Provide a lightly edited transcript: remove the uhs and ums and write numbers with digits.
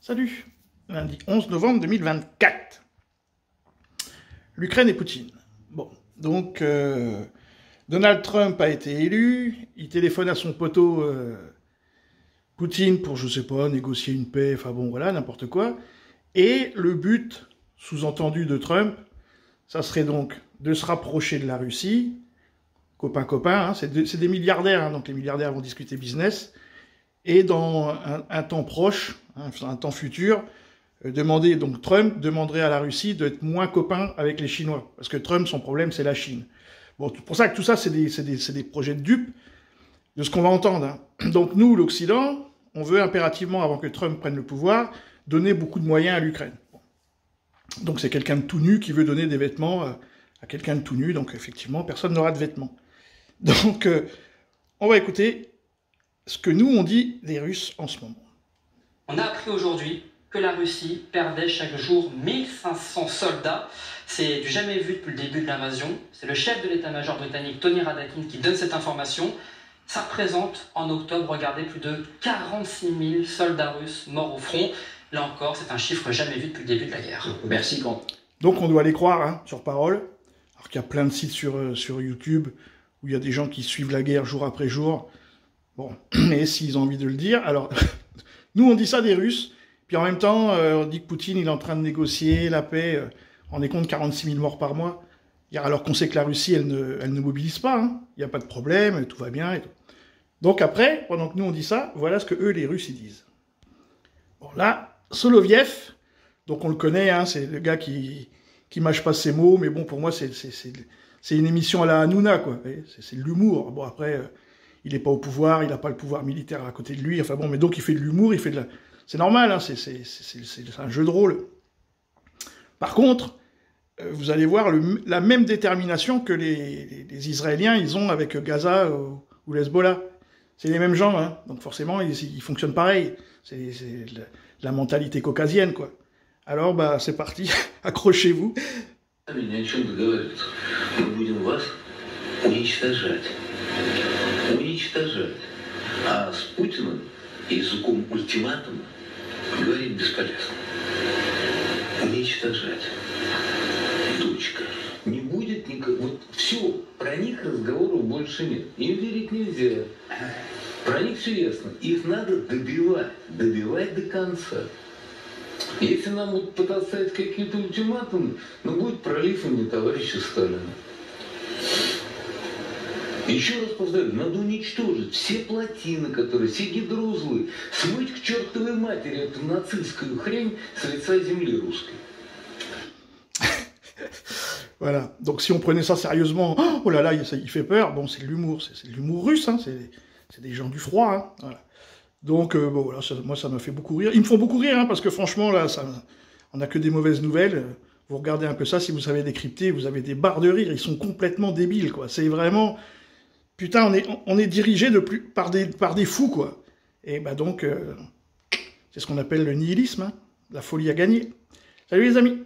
Salut, lundi 11 novembre 2024. L'Ukraine et Poutine. Bon, donc Donald Trump a été élu, il téléphone à son poteau Poutine pour, je sais pas, négocier une paix, enfin bon, voilà, n'importe quoi. Et le but, sous-entendu de Trump, ça serait donc de se rapprocher de la Russie, copain-copain, hein, c'est des milliardaires, hein, donc les milliardaires vont discuter business, et dans un temps proche, hein, un temps futur, Trump demanderait à la Russie d'être moins copain avec les Chinois. Parce que Trump, son problème, c'est la Chine. Bon, c'est pour ça que tout ça, c'est des projets de dupes de ce qu'on va entendre. Hein. Donc nous, l'Occident, on veut impérativement, avant que Trump prenne le pouvoir, donner beaucoup de moyens à l'Ukraine. Bon. Donc c'est quelqu'un de tout nu qui veut donner des vêtements à quelqu'un de tout nu. Donc effectivement, personne n'aura de vêtements. Donc on va écouter ce que nous, on dit des Russes en ce moment. On a appris aujourd'hui que la Russie perdait chaque jour 1500 soldats. C'est du jamais vu depuis le début de l'invasion. C'est le chef de l'état-major britannique, Tony Radakin, qui donne cette information. Ça représente, en octobre, regardez, plus de 46 000 soldats russes morts au front. Là encore, c'est un chiffre jamais vu depuis le début de la guerre. Merci, Quand. Donc on doit les croire, hein, sur parole. Alors qu'il y a plein de sites sur YouTube où il y a des gens qui suivent la guerre jour après jour. Bon, mais s'ils ont envie de le dire, alors... Nous, on dit ça des Russes, puis en même temps, on dit que Poutine, il est en train de négocier la paix, on est contre 46 000 morts par mois, alors qu'on sait que la Russie, elle ne mobilise pas, hein. Il n'y a pas de problème, tout va bien, et tout. Donc après, pendant que nous, on dit ça, voilà ce que eux, les Russes, ils disent. Bon, là, Soloviev, donc on le connaît, hein, c'est le gars qui mâche pas ses mots, mais bon, pour moi, c'est une émission à la Hanouna, quoi, c'est de l'humour. Bon, après... il n'est pas au pouvoir, il n'a pas le pouvoir militaire à côté de lui, enfin bon, mais donc il fait de l'humour, il fait de la... C'est normal, hein, c'est un jeu de rôle. Par contre, vous allez voir la même détermination que les Israéliens, ils ont avec Gaza ou l'Hezbollah. C'est les mêmes gens, hein, donc forcément, ils fonctionnent pareil. C'est la mentalité caucasienne, quoi. Alors, bah, c'est parti, accrochez-vous. Уничтожать. А с Путиным и языком ультиматума говорить бесполезно. Уничтожать. Дочка. Не будет никакого... Вот все, про них разговоров больше нет. Им верить нельзя. Про них все ясно. Их надо добивать. Добивать до конца. Если нам будут пытаться ставить какие-то ультиматумы, ну будет пролив ими товарища Сталина. Еще раз повторю, надо уничтожить все плотины, все гидроузлы, смыть к чертовой матери эту нацистскую хрень с лица земли русской. Voilà, donc si on prenait ça sérieusement, oh là là, il fait peur, bon, c'est de l'humour, c'est de l'humour russe, hein, c'est des gens du froid, hein, voilà. Donc, bon, voilà, moi, ça m'a fait beaucoup rire. Ils me font beaucoup rire, hein, parce que franchement, là, on n'a que des mauvaises nouvelles. Vous regardez un peu ça, si vous savez décrypter, vous avez des barres de rire, ils sont complètement débiles, quoi. C'est vraiment... Putain, on est dirigé par des fous, quoi. Et bah donc, c'est ce qu'on appelle le nihilisme, hein, la folie à gagner. Salut les amis!